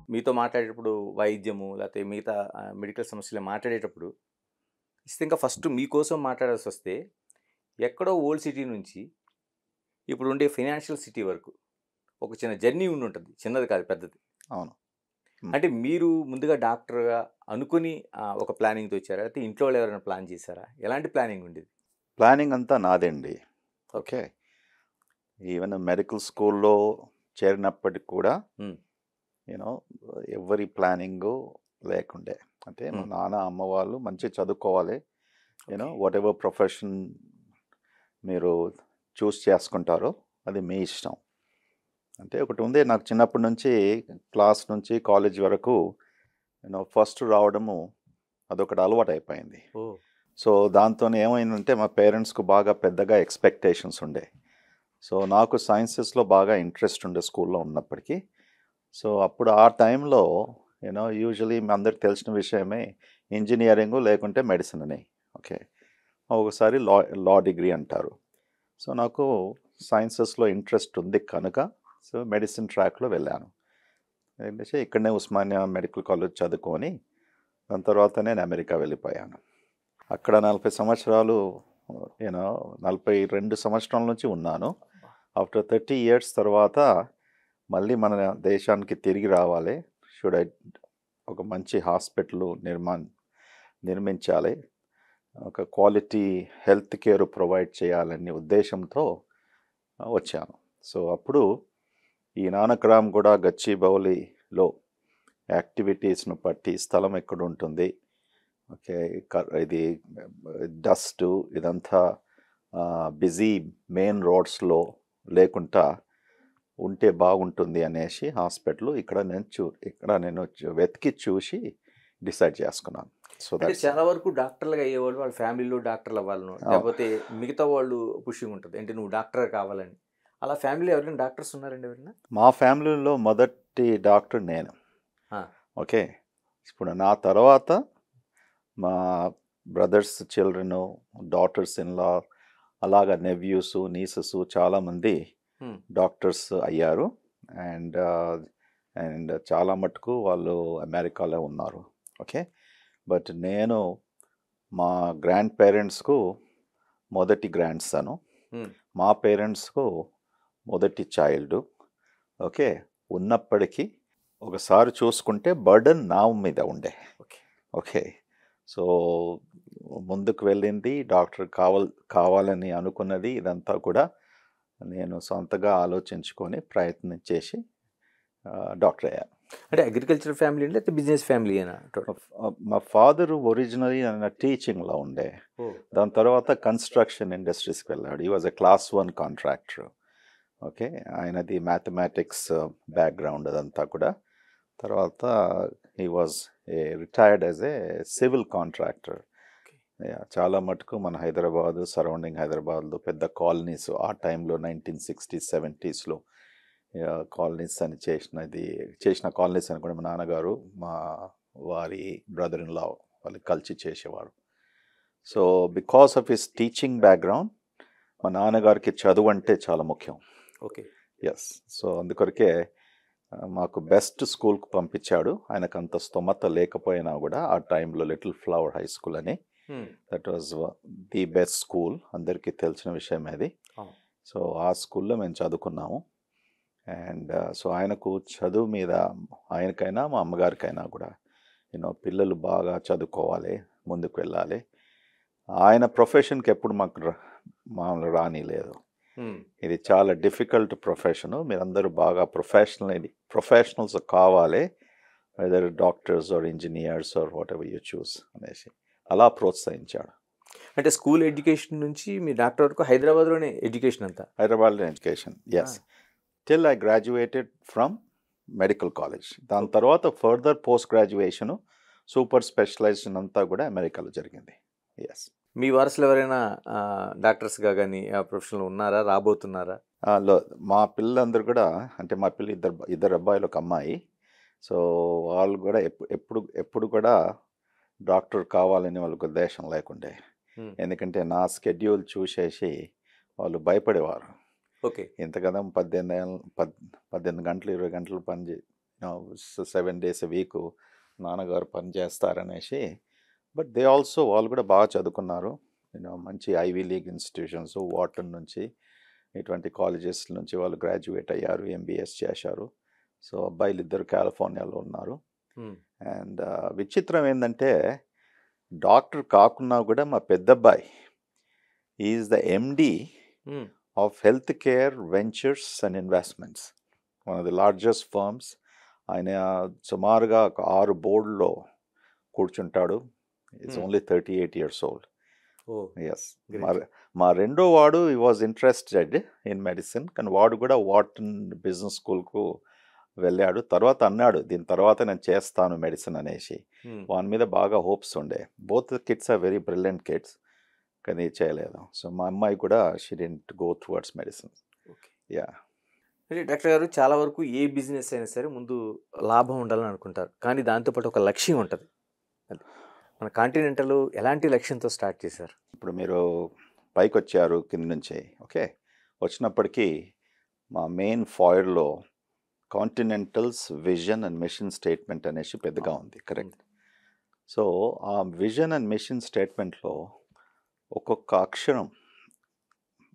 మీతో మాట్లాడేటప్పుడు వైద్యము లేకపోతే మిగతా మెడికల్ సమస్యలు మాట్లాడేటప్పుడు ఖచ్చితంగా ఫస్ట్ మీకోసం మాట్లాడాల్సొస్తే ఎక్కడో ఓల్డ్ సిటీ నుంచి ఇప్పుడు ఉండే ఫైనాన్షియల్ సిటీ వరకు ఒక చిన్న జర్నీ ఉండుంటది. చిన్నది కాదు పెద్దది. అవును. అంటే మీరు ముందుగా డాక్టర్‌గా అనుకుని ఒక ప్లానింగ్‌తో వచ్చారా? లేకపోతే ఇంట్లో వాళ్ళు ఎవరైనా ప్లాన్ చేశారా? ఎలాంటి ప్లానింగ్ ఉండేది? ప్లానింగ్ అంతా నాదే అండి. ఓకే. ఓకే. ఈవెన్ మెడికల్ స్కూల్‌లో చేరినప్పటికి కూడా హ్మ్. యూనో ఎవ్వరి ప్లానింగు లేకుండే. అంటే మా హ్మ్. నాన్న, అమ్మ వాళ్ళు మంచిగా చదువుకోవాలి. ఓకే. వాటెవర్ ప్రొఫెషన్ మీరు చూస్ చేసుకుంటారో అది మీ ఇష్టం. అంటే ఒకటి ఉంది, నాకు చిన్నప్పటి నుంచి క్లాస్ నుంచి కాలేజ్ వరకు ఫస్ట్ రావడము అదొకటి అలవాటయిపోయింది. ఓహ్! సో దాంతోనే ఏమైందంటే మా పేరెంట్స్‌కు బాగా పెద్దగా ఎక్స్‌పెక్టేషన్స్ ఉండే. సో నాకు సైన్సెస్‌లో బాగా ఇంట్రెస్ట్ ఉండే స్కూల్‌లో ఉన్నప్పటికీ. సో అప్పుడు ఆ టైంలో యూజువల్లీ మీ అందరికి తెలిసిన విషయమే, ఇంజినీరింగు లేకుంటే మెడిసిన్ అని. ఓకే. ఒకసారి లా లా డిగ్రీ అంటారు. సో నాకు సైన్సెస్‌లో ఇంట్రెస్ట్ ఉంది కనుక సో మెడిసిన్ ట్రాక్‌లో వెళ్ళాను. వెళ్ళేసి ఇక్కడనే ఉస్మానియా మెడికల్ కాలేజ్ చదువుకొని దాని తర్వాత నేను అమెరికా వెళ్ళిపోయాను. అక్కడ 40 సంవత్సరాలు యూనో 42 సంవత్సరాల నుంచి ఉన్నాను. ఆఫ్టర్ 30 ఇయర్స్ తర్వాత మళ్ళీ మన దేశానికి తిరిగి రావాలి. షుడ్ ఐ ఒక మంచి హాస్పిటల్ నిర్మించాలి. ఒక క్వాలిటీ హెల్త్ కేర్ ప్రొవైడ్ చేయాలనే ఉద్దేశంతో వచ్చాను. సో అప్పుడు ఈ నానక్రామ్ కూడా గచ్చిబౌలిలో యాక్టివిటీస్ను బట్టి స్థలం ఎక్కడ ఉంటుంది, ఓకే, ఇది డస్ట్ ఇదంతా బిజీ మెయిన్ రోడ్స్లో లేకుండా ఉంటే బాగుంటుంది అనేసి హాస్పిటల్ ఇక్కడ నేను వెతికి చూసి డిసైడ్ చేసుకున్నాను. సో అంటే దట్స్ చాలా వరకు డాక్టర్లుగా అయ్యేవాళ్ళు వాళ్ళ ఫ్యామిలీలో డాక్టర్లు అవ్వాలను. లేకపోతే మిగతా వాళ్ళు పుషింగ్ ఉంటది. అంటే నువ్వు డాక్టర్ కావాలని. అలా ఫ్యామిలీలో ఎవరైనా డాక్టర్స్ ఉన్నారండి ఎవరైనా? మా ఫ్యామిలీలో మొదటి డాక్టర్ నేను. ఆ! ఓకే. ఇప్పుడు నా తర్వాత మా brothers children, daughters in law, అలాగా నెవ్యూస్, నీసెస్ చాలామంది హ్మ్. డాక్టర్స్ అయ్యారు. అండ్ అండ్ చాలా మటుకు వాళ్ళు అమెరికాలో ఉన్నారు. ఓకే. బట్ నేను మా గ్రాండ్ పేరెంట్స్కు మొదటి గ్రాండ్ సను, హ్మ్. మా పేరెంట్స్కు మొదటి చైల్డ్. ఓకే. ఉన్నప్పటికీ ఒకసారి చూసుకుంటే బర్డన్ నా మీద ఉండే. ఓకే. ఓకే. సో ముందుకు వెళ్ళింది డాక్టర్ కావాలని అనుకున్నది ఇదంతా కూడా నేను సొంతగా ఆలోచించుకొని ప్రయత్నం చేసి డాక్టర్ అయ్యాను. అంటే అగ్రికల్చర్ ఫ్యామిలీ అండి? లేకపోతే బిజినెస్ ఫ్యామిలీయేనా టోటల్? మా ఫాదర్ ఒరిజినలీ టీచింగ్లో ఉండే. ఓహ్! దాని తర్వాత కన్స్ట్రక్షన్ ఇండస్ట్రీస్కి వెళ్ళాడు. ఈ was a class 1 contractor. Okay. ఆయనది మ్యాథమెటిక్స్ బ్యాక్గ్రౌండ్ అదంతా కూడా. తర్వాత he was retired as a civil contractor. Okay. చాలా మటుకు మన హైదరాబాదు, సరౌండింగ్ హైదరాబాద్లో పెద్ద కాలనీస్ ఆ టైంలో 1960s 70sలో కాలనీస్ అని చేసిన కాలనీస్ అని కూడా మా నాన్నగారు మా వారి బ్రదర్ ఇన్ లా వాళ్ళు కలిసి చేసేవారు. So because of his teaching background మా నాన్నగారికి చదువు అంటే చాలా ముఖ్యం. ఓకే. ఎస్. సో అందుకొరకే మాకు బెస్ట్ స్కూల్కి పంపించాడు. ఆయనకు అంత స్తోమత లేకపోయినా కూడా ఆ టైంలో లిటిల్ ఫ్లవర్ హై స్కూల్ అని, హ్మ్. That was the best school, అందరికీ తెలిసిన విషయం అది. అవును. సో ఆ స్కూల్లో మేము చదువుకున్నాము. అండ్ సో ఆయనకు చదువు మీద, ఆయనకైనా మా అమ్మగారికైనా కూడా పిల్లలు బాగా చదువుకోవాలి, ముందుకు వెళ్ళాలి. ఆయన ప్రొఫెషన్కి ఎప్పుడు మామూలు రానిలేదు. హ్మ్. ఇది చాలా డిఫికల్ట్ ప్రొఫెషను. మీరందరూ బాగా ప్రొఫెషనల్స్ కావాలి, whether doctors or engineers or whatever you choose అనేసి అలా ప్రోత్సహించాడు. అంటే స్కూల్ ఎడ్యుకేషన్ నుంచి మీ డాక్టర్ వరకు హైదరాబాద్‌లోనే ఎడ్యుకేషన్ అంతా? హైదరాబాద్లో ఎడ్యుకేషన్, ఆ! Yes, till I graduated from medical college. దాని ఓకే. తర్వాత further post graduation super specialisation అంతా కూడా అమెరికాలో జరిగింది. ఎస్. మీ వారసులు ఎవరైనా డాక్టర్స్‌గా గాని ఆ ప్రొఫెషన్‌లో ఉన్నారా? రాబోతున్నారా? లో మా పిల్లలందరూ కూడా, అంటే మా పిల్ల ఇద్దరు అబ్బాయిలు ఒక అమ్మాయి. సో వాళ్ళు కూడా ఎప్పుడు ఎప్పుడు కూడా డాక్టర్ కావాలని వాళ్ళకు ఉద్దేశం లేకుండే. హ్మ్. ఎందుకంటే నా స్కెడ్యూల్ చూసేసి వాళ్ళు భయపడేవారు. ఓకే. ఇంతకదా 18 గంటలు 20 గంటలు 7 days a week నాన్నగారు పని చేస్తారనేసి. బట్ దే ఆల్సో వాళ్ళు కూడా బాగా చదువుకున్నారు. మంచి ఐవీ లీగ్ ఇన్స్టిట్యూషన్స్ వాటన్ నుంచి ఇటువంటి కాలేజెస్ నుంచి వాళ్ళు గ్రాడ్యుయేట్ అయ్యారు, ఎంబీఎస్ చేశారు. సో అబ్బాయిలు ఇద్దరు కాలిఫోర్నియాలో ఉన్నారు. అండ్ విచిత్రం ఏంటంటే డాక్టర్ కాకున్నా కూడా మా పెద్దబ్బాయి is the MD of health care ventures and investments, one of the largest firms. ఆయన సుమారుగా ఒక 6 బోర్డులో కూర్చుంటాడు. It's only 38 years old. Yes. మా రెండో వాడు ఈ వాజ్ ఇంట్రెస్టెడ్ ఇన్ మెడిసిన్, కానీ వాడు కూడా వాటన్ బిజినెస్ స్కూల్కు వెళ్ళాడు. తర్వాత అన్నాడు దీని తర్వాత నేను చేస్తాను మెడిసిన్ అనేసి. వాని మీద బాగా హోప్స్ ఉండే. Both kids are very brilliant kids, కానీ చేయలేదు. సో మా అమ్మాయి కూడా she didn't go towards medicine. Yeah. అంటే డాక్టర్ గారు చాలా వరకు ఏ బిజినెస్ అయినా సరే ముందు లాభం ఉండాలని అనుకుంటారు, కానీ దాంతోపాటు ఒక లక్ష్యం ఉంటుంది. అది మన కాంటినెంటల్ ఎలాంటి లక్ష్యంతో స్టార్ట్ చేశారు? ఇప్పుడు మీరు పైకి వచ్చారు కింద నుంచి, ఓకే, వచ్చినప్పటికీ మా మెయిన్ ఫాయిర్లో Continental's vision and mission statement అనేసి పెద్దగా ఉంది, కరెక్ట్? సో ఆ విజన్ అండ్ మిషన్ స్టేట్మెంట్లో ఒక్కొక్క అక్షరం,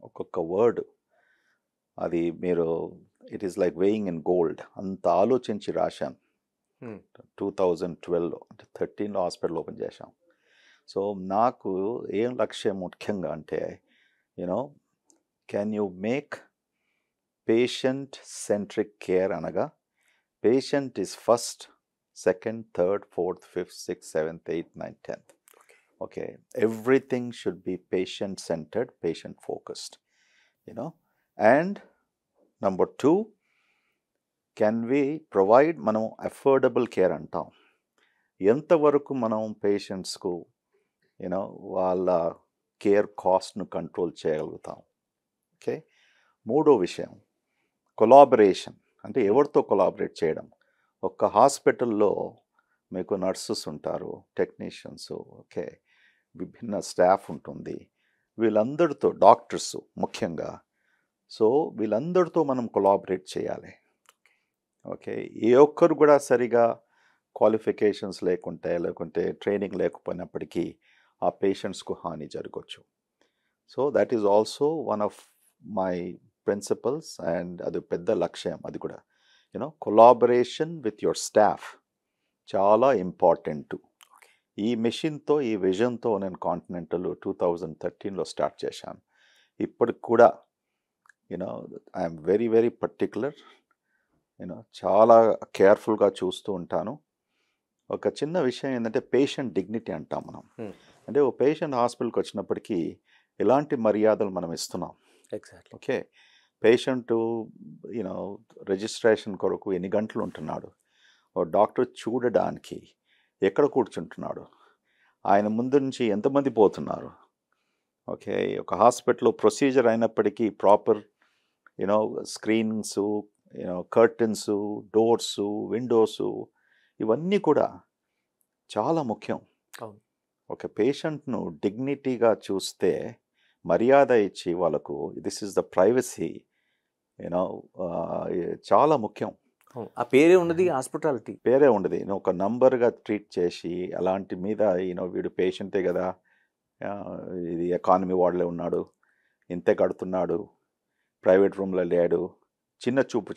ఒక్కొక్క వర్డ్, అది మీరు it is like weighing in gold. అంత ఆలోచించి రాశాను. 2012 అంటే 13లో హాస్పిటల్ ఓపెన్ చేశాం. సో నాకు ఏం లక్ష్యం ముఖ్యంగా అంటే can you make patient centric care, అనగా patient is first, second, third, fourth, fifth, sixth, seventh, eighth, ninth, 10th. Okay, everything should be patient centred, patient focused. And number 2, can we provide, మనం affordable care అంటాం, ఎంతవరకు మనం పేషెంట్స్కు వాళ్ళ care కాస్ట్ను control చేయగలుగుతాం. Okay. మూడో విషయం కొలాబరేషన్, అంటే ఎవరితో కొలాబరేట్ చేయడం. ఒక హాస్పిటల్లో మీకు నర్సెస్ ఉంటారు, టెక్నీషియన్స్, ఓకే, విభిన్న స్టాఫ్ ఉంటుంది, వీళ్ళందరితో, డాక్టర్స్ ముఖ్యంగా. సో వీళ్ళందరితో మనం కొలాబరేట్ చేయాలి. ఓకే, ఏ ఒక్కరు కూడా సరిగా క్వాలిఫికేషన్స్ లేకుంటే ట్రైనింగ్ లేకపోయినప్పటికీ ఆ పేషెంట్స్కు హాని జరగవచ్చు. So that is also one of my principles, and అది పెద్ద లక్ష్యం. అది కూడా కొలాబరేషన్ విత్ యువర్ స్టాఫ్ చాలా ఇంపార్టెంట్. ఈ మిషన్తో, ఈ విజన్తో నేను కాంటినెంటల్ 2013లో స్టార్ట్ చేశాను. ఇప్పటికి కూడా ఐఎమ్ వెరీ వెరీ పర్టికులర్, చాలా కేర్ఫుల్గా చూస్తూ ఉంటాను. ఒక చిన్న విషయం ఏంటంటే పేషెంట్ డిగ్నిటీ అంటాం మనం. అంటే ఓ పేషెంట్ హాస్పిటల్కి వచ్చినప్పటికీ ఎలాంటి మర్యాదలు మనం ఇస్తున్నాం. ఎగ్జాక్ట్లీ. ఓకే, పేషెంటు రిజిస్ట్రేషన్ కొరకు ఎన్ని గంటలు ఉంటున్నాడు, ఓ డాక్టర్ చూడడానికి ఎక్కడ కూర్చుంటున్నాడు, ఆయన ముందు నుంచి ఎంతమంది పోతున్నారు. ఓకే, ఒక హాస్పిటల్లో ప్రొసీజర్ అయినప్పటికీ proper screens, curtains, doors, Windows, ఇవన్నీ కూడా చాలా ముఖ్యం. ఒక పేషెంట్ను డిగ్నిటీగా చూస్తే, మర్యాద ఇచ్చి వాళ్ళకు దిస్ ఈస్ ద ప్రైవసీ చాలా ముఖ్యం. ఆ పేరే ఉన్నది హాస్పిటాలిటీ, పేరే ఉండదు. ఒక నంబర్గా ట్రీట్ చేసి అలాంటి మీద వీడు పేషెంటే కదా, ఇది ఎకానమీ వార్డులో ఉన్నాడు, ఇంతే కడుతున్నాడు, ప్రైవేట్ రూమ్లో లేడు, చిన్న చూపు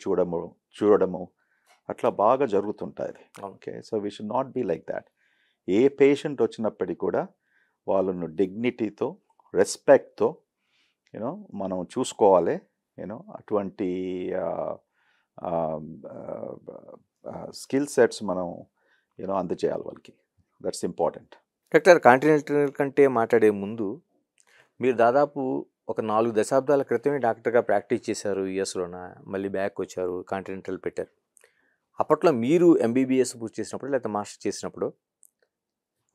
చూడడము అట్లా బాగా జరుగుతుంటుంది. Okay, so we should not be like that. ఏ పేషెంట్ వచ్చినప్పటికీ కూడా వాళ్ళను డిగ్నిటీతో, రెస్పెక్ట్తో మనం చూసుకోవాలి. అటువంటి స్కిల్ సెట్స్ మనం అందజేయాలి వాళ్ళకి. That's important. డాక్టర్, కాంటినెంటల్ కంటే మాట్లాడే ముందు మీరు దాదాపు ఒక 4 దశాబ్దాల క్రితమే డాక్టర్గా ప్రాక్టీస్ చేశారు యుఎస్లోన, మళ్ళీ బ్యాక్ వచ్చారు, కాంటినెంటల్ పెట్టారు. అప్పట్లో మీరు ఎంబీబీఎస్ పూర్తి చేసినప్పుడు, లేకపోతే మాస్టర్ చేసినప్పుడు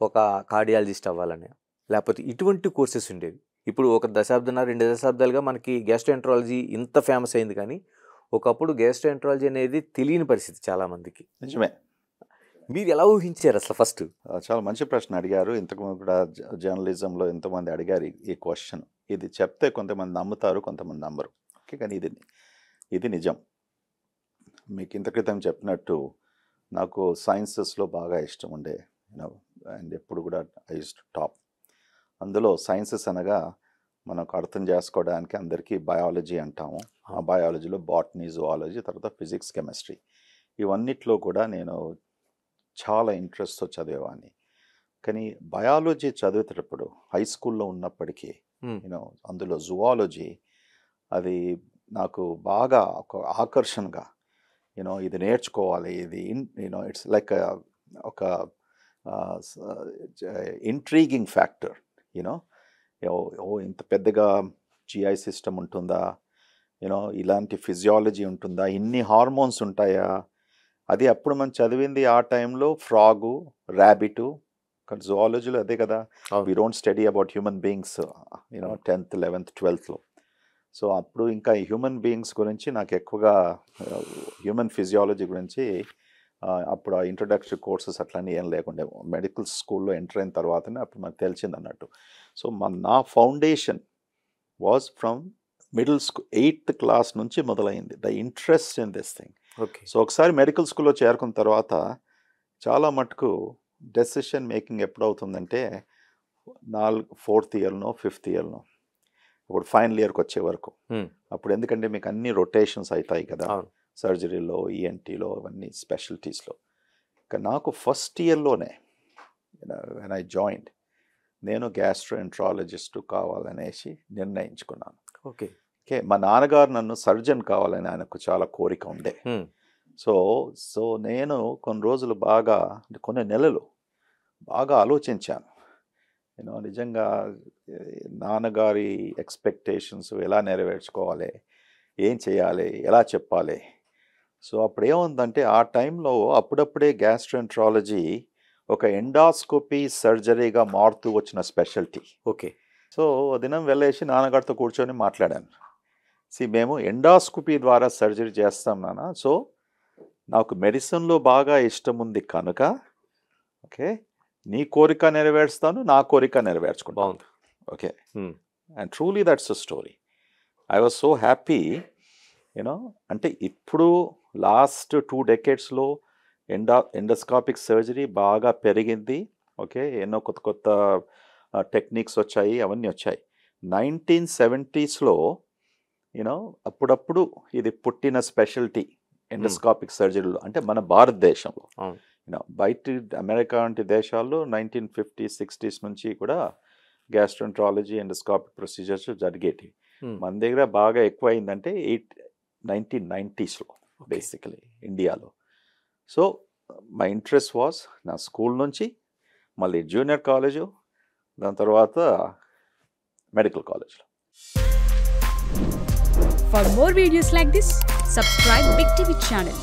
ఒక కార్డియాలజిస్ట్ అవ్వాలని, లేకపోతే ఇటువంటి కోర్సెస్ ఉండేవి. ఇప్పుడు 1 దశాబ్దం 2 దశాబ్దాలుగా మనకి గ్యాస్ట్రోఎంట్రాలజీ ఇంత ఫేమస్ అయింది, కానీ ఒకప్పుడు గ్యాస్ట్రోఎంట్రాలజీ అనేది తెలియని పరిస్థితి చాలామందికి. నిజమే. మీరు ఎలా ఊహించారు అసలు ఫస్ట్? చాలా మంచి ప్రశ్న అడిగారు. ఇంతకుముందు కూడా జర్నలిజంలో ఎంతోమంది అడిగారు ఈ క్వశ్చన్. ఇది చెప్తే కొంతమంది నమ్ముతారు, కొంతమంది నమ్మరు. ఓకే, కానీ ఇది నిజం. మీకు ఇంత క్రితం చెప్పినట్టు నాకు సైన్సెస్లో బాగా ఇష్టం ఉండే అండ్ ఎప్పుడు కూడా ఐ యూస్ టు టాప్. అందులో సైన్సెస్ అనగా మనకు అర్థం చేసుకోవడానికి అందరికీ బయాలజీ అంటాము. ఆ బయాలజీలో బాటనీ, జువాలజీ, తర్వాత ఫిజిక్స్, కెమిస్ట్రీ, ఇవన్నిట్లో కూడా నేను చాలా ఇంట్రెస్ట్తో చదివేవాడిని. కానీ బయాలజీ చదివేటప్పుడు హై స్కూల్లో ఉన్నప్పటికీ అందులో జువాలజీ అది నాకు బాగా ఒక ఆకర్షణగా ఇది నేర్చుకోవాలి, ఇది ఇట్స్ లైక్ ఒక ఇంట్రీగింగ్ ఫ్యాక్టర్. ఇంత పెద్దగా జిఐ సిస్టమ్ ఉంటుందా, ఇలాంటి ఫిజియాలజీ ఉంటుందా, ఇన్ని హార్మోన్స్ ఉంటాయా. అది అప్పుడు మనం చదివింది ఆ టైంలో ఫ్రాగు, ర్యాబిటు. కానీ జువాలజీలో అదే కదా, we don't study about human beings 10th, 11th, 12thలో. సో అప్పుడు ఇంకా హ్యూమన్ బీయింగ్స్ గురించి నాకు ఎక్కువగా హ్యూమన్ ఫిజియాలజీ గురించి అప్పుడు ఆ ఇంట్రొడక్టరీ కోర్సెస్ అట్లన్నీ ఏం లేకుండే. మెడికల్ స్కూల్లో ఎంటర్ అయిన తర్వాతనే అప్పుడు మనకు తెలిసింది అన్నట్టు. సో నా foundation was from middle school 8th class నుంచి మొదలైంది the interest in this thing. So ఒకసారి మెడికల్ స్కూల్లో చేరుకున్న తర్వాత చాలా మటుకు డెసిషన్ మేకింగ్ ఎప్పుడవుతుందంటే 4th ఇయర్నో 5th ఇయర్నో, ఇప్పుడు ఫైనల్ ఇయర్కి వచ్చే వరకు. అప్పుడు ఎందుకంటే మీకు అన్ని రొటేషన్స్ అవుతాయి కదా, సర్జరీలో, ఈఎన్టీలో, అవన్నీ స్పెషాలిటీస్లో. కానీ నాకు ఫస్ట్ ఇయర్లోనే వెన్ ఐ జాయిన్డ్ నేను గ్యాస్ట్రోఎంట్రాలజిస్ట్ కావాలనేసి నిర్ణయించుకున్నాను. ఓకే, మా నాన్నగారు నన్ను సర్జన్ కావాలని ఆయనకు చాలా కోరిక ఉండే. సో నేను కొన్ని రోజులు బాగా, కొన్ని నెలలు బాగా ఆలోచించాను. నిజంగా నాన్నగారి ఎక్స్పెక్టేషన్స్ ఎలా నెరవేర్చుకోవాలి, ఏం చేయాలి, ఎలా చెప్పాలి. సో అప్పుడు ఏముందంటే ఆ టైంలో అప్పుడప్పుడే గ్యాస్ట్రోఎంట్రాలజీ ఒక ఎండాస్కోపీ సర్జరీగా మారుతూ వచ్చిన స్పెషాలిటీ. ఓకే, సో దినం వెళ్ళేసి నాన్నగారితో కూర్చొని మాట్లాడాను. మేము ఎండాస్కోపీ ద్వారా సర్జరీ చేస్తాం నాన్న, సో నాకు మెడిసిన్లో బాగా ఇష్టం ఉంది కనుక ఓకే నీ కోరిక నెరవేర్స్తాను, నా కోరిక నెరవేర్చుకుంటాను. Okay, and truly that's a story. I was so happy. అంటే ఇప్పుడు లాస్ట్ 2 decadesలో ఎండోస్కోపిక్ సర్జరీ బాగా పెరిగింది. ఓకే, ఎన్నో కొత్త కొత్త టెక్నిక్స్ వచ్చాయి, అవన్నీ వచ్చాయి. 1970sలో అప్పుడప్పుడు ఇది పుట్టిన స్పెషాలిటీ ఎండోస్కోపిక్ సర్జరీలో, అంటే మన భారతదేశంలో. బయట అమెరికా వంటి దేశాల్లో 1950s, 60s నుంచి కూడా గ్యాస్ట్రోఎంట్రాలజీ, ఎండోస్కోపిక్ ప్రొసీజర్స్ జరిగేవి. మన దగ్గర బాగా ఎక్కువ అయిందంటే 1990sలో బేసికలీ ఇండియాలో. సో మై ఇంట్రెస్ట్ వాజ్ నా స్కూల్ నుంచి, మళ్ళీ జూనియర్ కాలేజు, దాని తర్వాత మెడికల్ కాలేజ్లో. For more videos like this, subscribe Big TV channel.